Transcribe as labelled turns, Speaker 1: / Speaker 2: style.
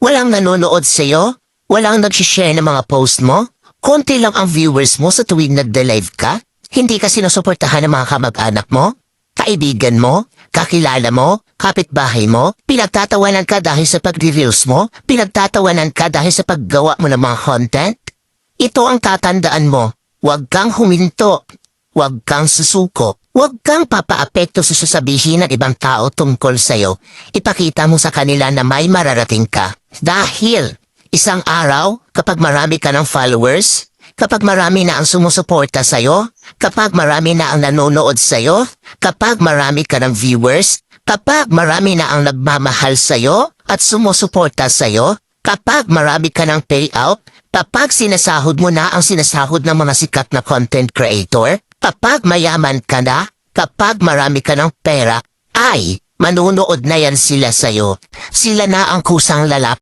Speaker 1: Walang nanonood sa'yo? Walang nag-share ng mga post mo? Konti lang ang viewers mo sa tuwing nagda-live ka? Hindi ka sinusuportahan ng mga kamag-anak mo? Kaibigan mo? Kakilala mo? Kapitbahay mo? Pinagtatawanan ka dahil sa pagre-reels mo? Pinagtatawanan ka dahil sa paggawa mo ng mga content? Ito ang tatandaan mo. Huwag kang huminto. Huwag kang susuko. Huwag kang papaapekto sa sasabihin ng ibang tao tungkol sa'yo. Ipakita mo sa kanila na may mararating ka. Dahil isang araw, kapag marami ka ng followers, kapag marami na ang sumusuporta sa'yo, kapag marami na ang nanonood sa'yo, kapag marami ka ng viewers, kapag marami na ang nagmamahal sa'yo at sumusuporta sa'yo, kapag marami ka ng payout, kapag sinasahod mo na ang sinasahod ng mga sikat na content creator, kapag mayaman ka na, kapag marami ka ng pera, ay manunood na yan sila sa'yo. Sila na ang kusang lalapit